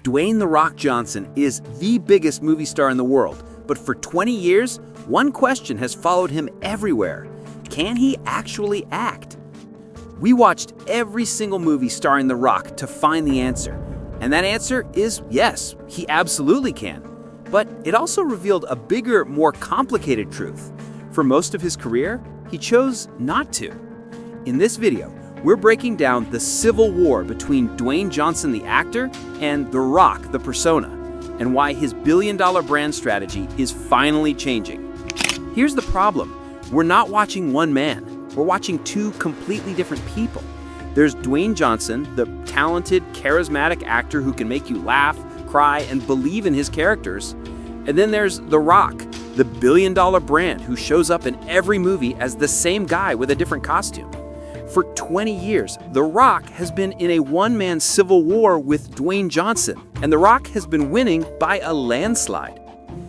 Dwayne "The Rock" Johnson is the biggest movie star in the world, but for 20 years, one question has followed him everywhere. Can he actually act? We watched every single movie starring The Rock to find the answer. And that answer is yes, he absolutely can. But it also revealed a bigger, more complicated truth. For most of his career, he chose not to. In this video, we're breaking down the civil war between Dwayne Johnson, the actor, and The Rock, the persona, and why his billion-dollar brand strategy is finally changing. Here's the problem. We're not watching one man. We're watching two completely different people. There's Dwayne Johnson, the talented, charismatic actor who can make you laugh, cry, and believe in his characters. And then there's The Rock, the billion-dollar brand who shows up in every movie as the same guy with a different costume. For 20 years, The Rock has been in a one-man civil war with Dwayne Johnson, and The Rock has been winning by a landslide.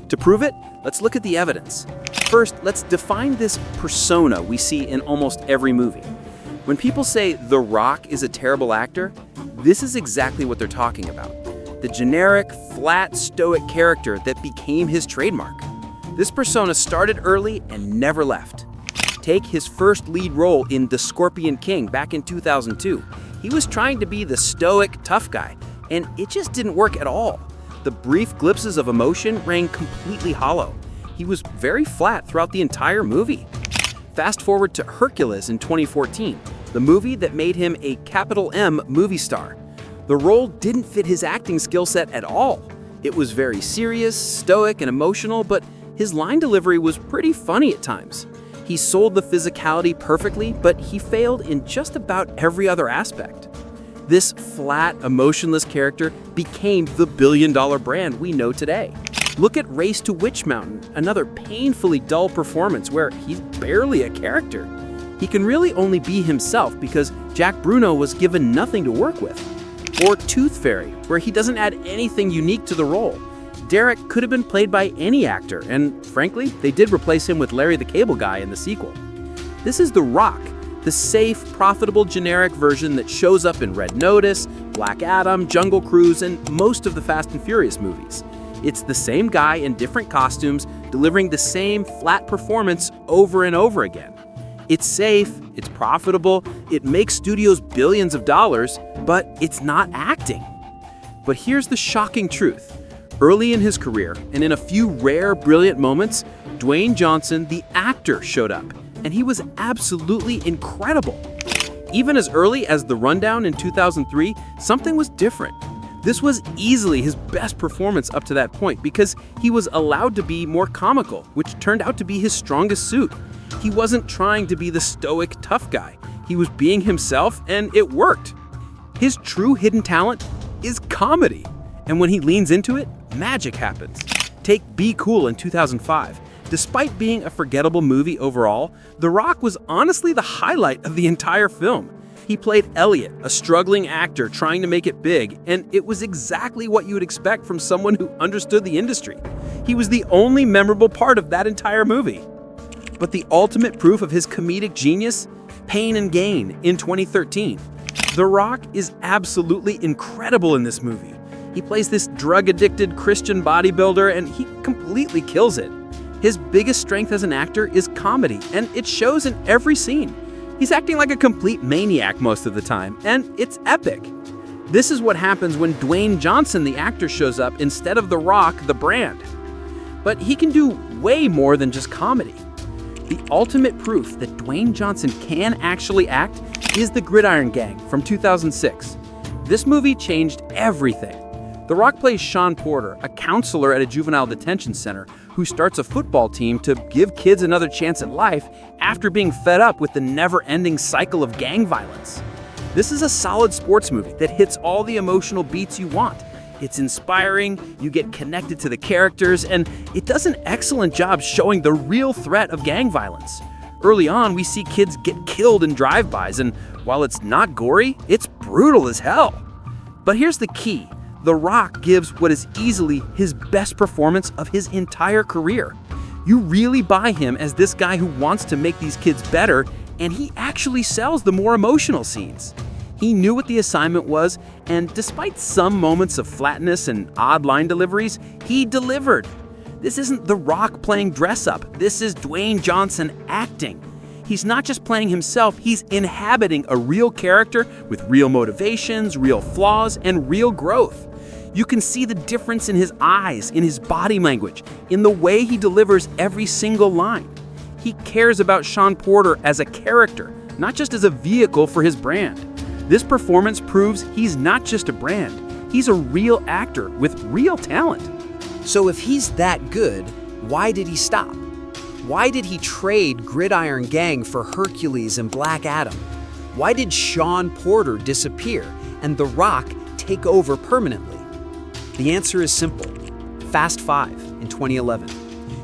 To prove it, let's look at the evidence. First, let's define this persona we see in almost every movie. When people say The Rock is a terrible actor, this is exactly what they're talking about. The generic, flat, stoic character that became his trademark. This persona started early and never left. Take his first lead role in The Scorpion King back in 2002. He was trying to be the stoic, tough guy, and it just didn't work at all. The brief glimpses of emotion rang completely hollow. He was very flat throughout the entire movie. Fast forward to Hercules in 2014, the movie that made him a capital M movie star. The role didn't fit his acting skill set at all. It was very serious, stoic, and emotional, but his line delivery was pretty funny at times. He sold the physicality perfectly, but he failed in just about every other aspect. This flat, emotionless character became the billion-dollar brand we know today. Look at Race to Witch Mountain, another painfully dull performance where he's barely a character. He can really only be himself because Jack Bruno was given nothing to work with. Or Tooth Fairy, where he doesn't add anything unique to the role. Derek could have been played by any actor, and frankly, they did replace him with Larry the Cable Guy in the sequel. This is The Rock, the safe, profitable, generic version that shows up in Red Notice, Black Adam, Jungle Cruise, and most of the Fast and Furious movies. It's the same guy in different costumes, delivering the same flat performance over and over again. It's safe, it's profitable, it makes studios billions of dollars, but it's not acting. But here's the shocking truth. Early in his career, and in a few rare, brilliant moments, Dwayne Johnson, the actor, showed up, and he was absolutely incredible. Even as early as The Rundown in 2003, something was different. This was easily his best performance up to that point because he was allowed to be more comical, which turned out to be his strongest suit. He wasn't trying to be the stoic, tough guy. He was being himself, and it worked. His true hidden talent is comedy. And when he leans into it, magic happens. Take Be Cool in 2005. Despite being a forgettable movie overall, The Rock was honestly the highlight of the entire film. He played Elliot, a struggling actor trying to make it big, and it was exactly what you would expect from someone who understood the industry. He was the only memorable part of that entire movie. But the ultimate proof of his comedic genius? Pain and Gain in 2013. The Rock is absolutely incredible in this movie. He plays this drug-addicted Christian bodybuilder, and he completely kills it. His biggest strength as an actor is comedy, and it shows in every scene. He's acting like a complete maniac most of the time, and it's epic. This is what happens when Dwayne Johnson, the actor, shows up instead of The Rock, the brand. But he can do way more than just comedy. The ultimate proof that Dwayne Johnson can actually act is The Gridiron Gang from 2006. This movie changed everything. The Rock plays Sean Porter, a counselor at a juvenile detention center who starts a football team to give kids another chance at life after being fed up with the never-ending cycle of gang violence. This is a solid sports movie that hits all the emotional beats you want. It's inspiring, you get connected to the characters, and it does an excellent job showing the real threat of gang violence. Early on, we see kids get killed in drive-bys, and while it's not gory, it's brutal as hell. But here's the key. The Rock gives what is easily his best performance of his entire career. You really buy him as this guy who wants to make these kids better, and he actually sells the more emotional scenes. He knew what the assignment was, and despite some moments of flatness and odd line deliveries, he delivered. This isn't The Rock playing dress-up. This is Dwayne Johnson acting. He's not just playing himself, he's inhabiting a real character with real motivations, real flaws, and real growth. You can see the difference in his eyes, in his body language, in the way he delivers every single line. He cares about Sean Porter as a character, not just as a vehicle for his brand. This performance proves he's not just a brand, he's a real actor with real talent. So if he's that good, why did he stop? Why did he trade Gridiron Gang for Hercules and Black Adam? Why did Sean Porter disappear and The Rock take over permanently? The answer is simple. Fast 5 in 2011.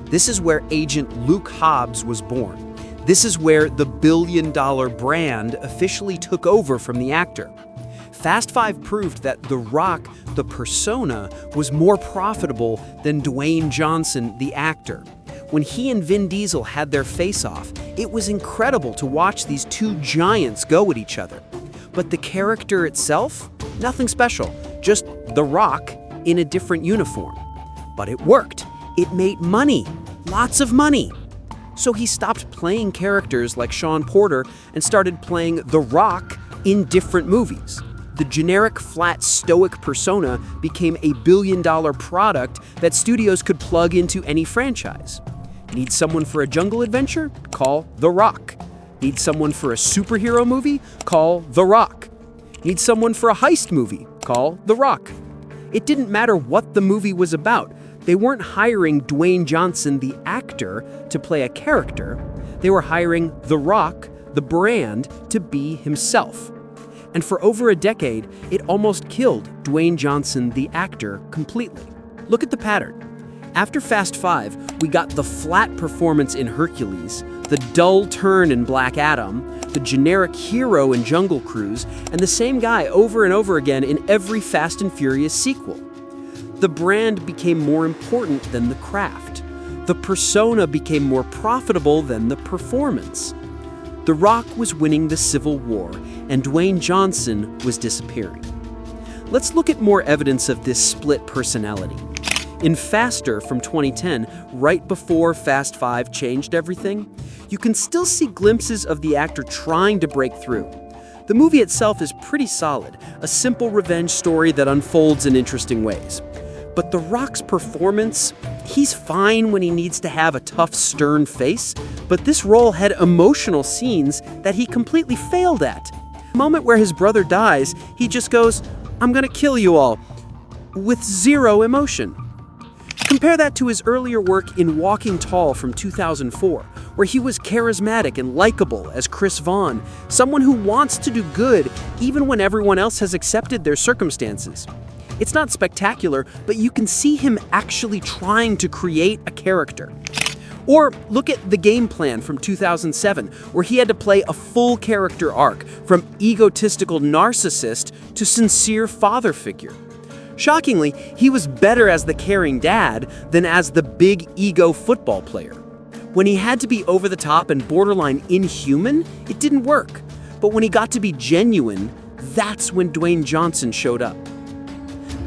This is where Agent Luke Hobbs was born. This is where the billion-dollar brand officially took over from the actor. Fast 5 proved that The Rock, the persona, was more profitable than Dwayne Johnson, the actor. When he and Vin Diesel had their face-off, it was incredible to watch these two giants go at each other. But the character itself? Nothing special, just The Rock in a different uniform. But it worked. It made money, lots of money. So he stopped playing characters like Sean Porter and started playing The Rock in different movies. The generic, flat, stoic persona became a billion-dollar product that studios could plug into any franchise. Need someone for a jungle adventure? Call The Rock. Need someone for a superhero movie? Call The Rock. Need someone for a heist movie? Call The Rock. It didn't matter what the movie was about. They weren't hiring Dwayne Johnson, the actor, to play a character. They were hiring The Rock, the brand, to be himself. And for over a decade, it almost killed Dwayne Johnson, the actor, completely. Look at the pattern. After Fast 5, we got the flat performance in Hercules, the dull turn in Black Adam, the generic hero in Jungle Cruise, and the same guy over and over again in every Fast and Furious sequel. The brand became more important than the craft. The persona became more profitable than the performance. The Rock was winning the Civil War, and Dwayne Johnson was disappearing. Let's look at more evidence of this split personality. In Faster from 2010, right before Fast 5 changed everything, you can still see glimpses of the actor trying to break through. The movie itself is pretty solid, a simple revenge story that unfolds in interesting ways. But The Rock's performance, he's fine when he needs to have a tough, stern face, but this role had emotional scenes that he completely failed at. The moment where his brother dies, he just goes, "I'm gonna kill you all," with zero emotion. Compare that to his earlier work in Walking Tall from 2004, where he was charismatic and likable as Chris Vaughn, someone who wants to do good even when everyone else has accepted their circumstances. It's not spectacular, but you can see him actually trying to create a character. Or look at The Game Plan from 2007, where he had to play a full character arc from egotistical narcissist to sincere father figure. Shockingly, he was better as the caring dad than as the big ego football player. When he had to be over the top and borderline inhuman, it didn't work. But when he got to be genuine, that's when Dwayne Johnson showed up.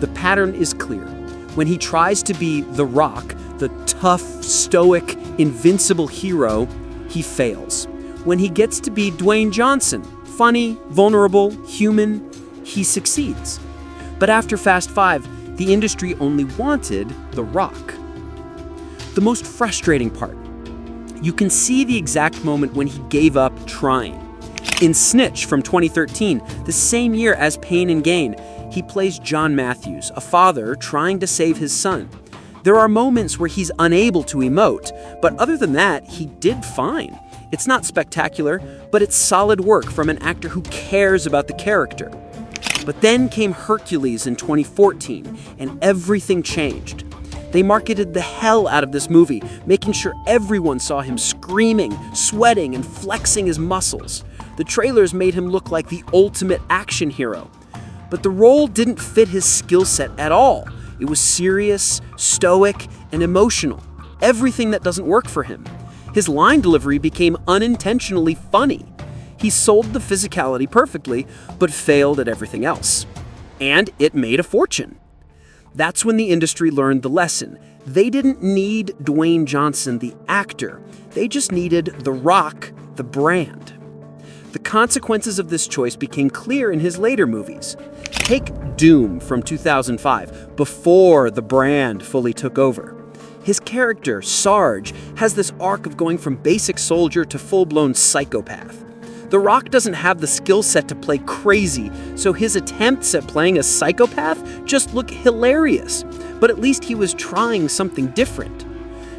The pattern is clear. When he tries to be The Rock, the tough, stoic, invincible hero, he fails. When he gets to be Dwayne Johnson, funny, vulnerable, human, he succeeds. But after Fast 5, the industry only wanted The Rock. The most frustrating part, you can see the exact moment when he gave up trying. In Snitch from 2013, the same year as Pain and Gain, he plays John Matthews, a father trying to save his son. There are moments where he's unable to emote, but other than that, he did fine. It's not spectacular, but it's solid work from an actor who cares about the character. But then came Hercules in 2014, and everything changed. They marketed the hell out of this movie, making sure everyone saw him screaming, sweating, and flexing his muscles. The trailers made him look like the ultimate action hero. But the role didn't fit his skill set at all. It was serious, stoic, and emotional. Everything that doesn't work for him. His line delivery became unintentionally funny. He sold the physicality perfectly, but failed at everything else. And it made a fortune. That's when the industry learned the lesson. They didn't need Dwayne Johnson, the actor. They just needed The Rock, the brand. The consequences of this choice became clear in his later movies. Take Doom from 2005, before the brand fully took over. His character, Sarge, has this arc of going from basic soldier to full-blown psychopath. The Rock doesn't have the skill set to play crazy, so his attempts at playing a psychopath just look hilarious. But at least he was trying something different.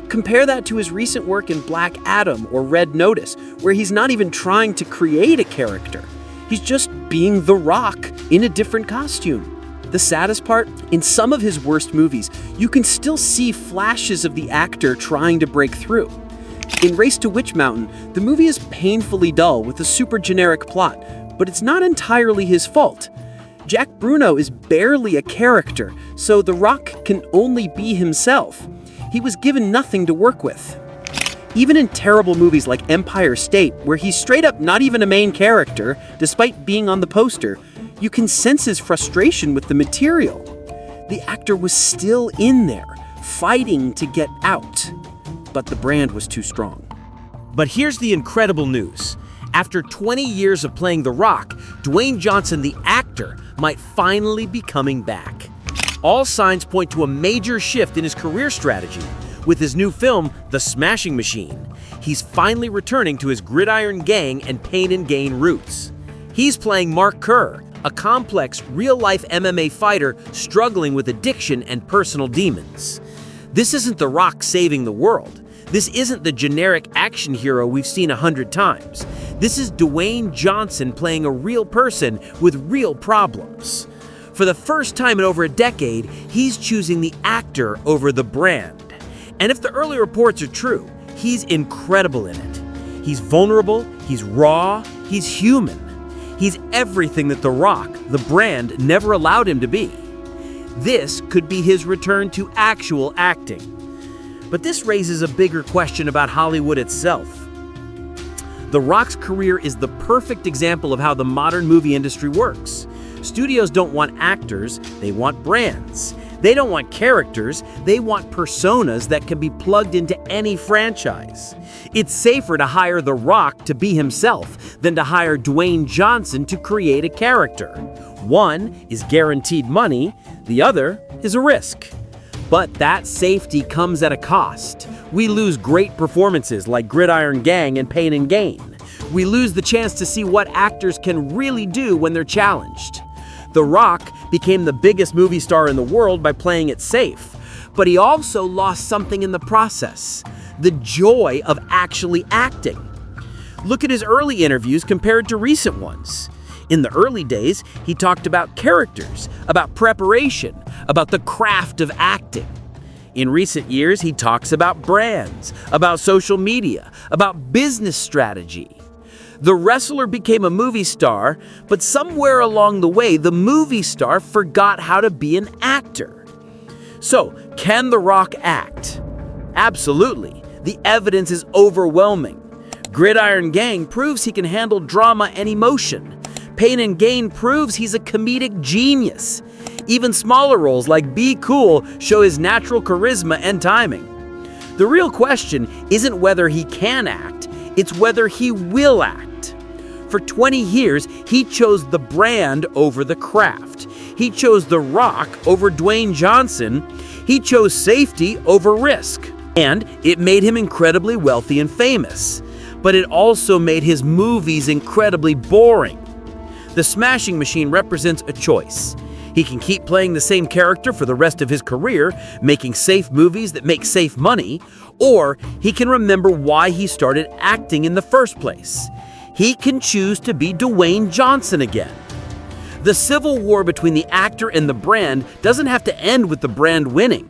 Compare that to his recent work in Black Adam or Red Notice, where he's not even trying to create a character. He's just being The Rock in a different costume. The saddest part, in some of his worst movies, you can still see flashes of the actor trying to break through. In Race to Witch Mountain, the movie is painfully dull with a super generic plot, but it's not entirely his fault. Jack Bruno is barely a character, so The Rock can only be himself. He was given nothing to work with. Even in terrible movies like Empire State, where he's straight up not even a main character, despite being on the poster, you can sense his frustration with the material. The actor was still in there, fighting to get out. But the brand was too strong. But here's the incredible news. After 20 years of playing The Rock, Dwayne Johnson, the actor, might finally be coming back. All signs point to a major shift in his career strategy. With his new film, The Smashing Machine, he's finally returning to his Gridiron gang and Pain and Gain roots. He's playing Mark Kerr, a complex, real-life MMA fighter struggling with addiction and personal demons. This isn't The Rock saving the world. This isn't the generic action hero we've seen 100 times. This is Dwayne Johnson playing a real person with real problems. For the first time in over a decade, he's choosing the actor over the brand. And if the early reports are true, he's incredible in it. He's vulnerable, he's raw, he's human. He's everything that The Rock, the brand, never allowed him to be. This could be his return to actual acting. But this raises a bigger question about Hollywood itself. The Rock's career is the perfect example of how the modern movie industry works. Studios don't want actors, they want brands. They don't want characters, they want personas that can be plugged into any franchise. It's safer to hire The Rock to be himself than to hire Dwayne Johnson to create a character. One is guaranteed money, the other is a risk. But that safety comes at a cost. We lose great performances like Gridiron Gang and Pain and Gain. We lose the chance to see what actors can really do when they're challenged. The Rock became the biggest movie star in the world by playing it safe, but he also lost something in the process: the joy of actually acting. Look at his early interviews compared to recent ones. In the early days, he talked about characters, about preparation, about the craft of acting. In recent years, he talks about brands, about social media, about business strategy. The wrestler became a movie star, but somewhere along the way, the movie star forgot how to be an actor. So, can The Rock act? Absolutely. The evidence is overwhelming. Gridiron Gang proves he can handle drama and emotion. Pain and Gain proves he's a comedic genius. Even smaller roles like Be Cool show his natural charisma and timing. The real question isn't whether he can act, it's whether he will act. For 20 years, he chose the brand over the craft. He chose The Rock over Dwayne Johnson. He chose safety over risk. And it made him incredibly wealthy and famous. But it also made his movies incredibly boring. The Smashing Machine represents a choice. He can keep playing the same character for the rest of his career, making safe movies that make safe money, or he can remember why he started acting in the first place. He can choose to be Dwayne Johnson again. The civil war between the actor and the brand doesn't have to end with the brand winning.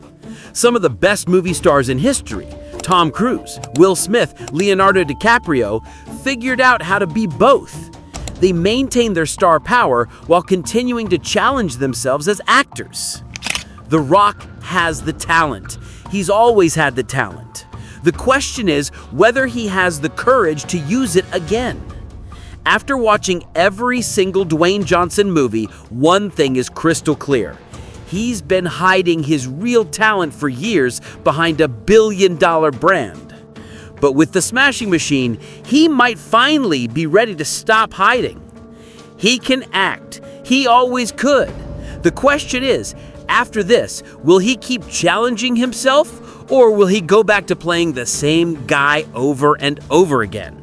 Some of the best movie stars in history, Tom Cruise, Will Smith, Leonardo DiCaprio, figured out how to be both. They maintained their star power while continuing to challenge themselves as actors. The Rock has the talent. He's always had the talent. The question is whether he has the courage to use it again. After watching every single Dwayne Johnson movie, one thing is crystal clear. He's been hiding his real talent for years behind a billion-dollar brand. But with the Smashing Machine, he might finally be ready to stop hiding. He can act. He always could. The question is, after this, will he keep challenging himself, or will he go back to playing the same guy over and over again?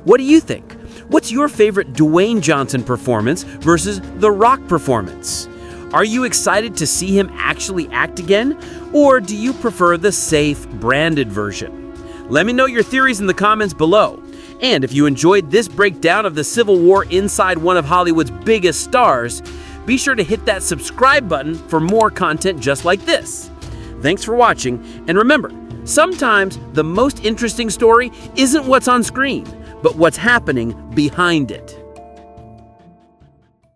What do you think? What's your favorite Dwayne Johnson performance versus The Rock performance? Are you excited to see him actually act again, or do you prefer the safe, branded version? Let me know your theories in the comments below. And if you enjoyed this breakdown of the Civil War inside one of Hollywood's biggest stars, be sure to hit that subscribe button for more content just like this. Thanks for watching, and remember, sometimes the most interesting story isn't what's on screen, but what's happening behind it.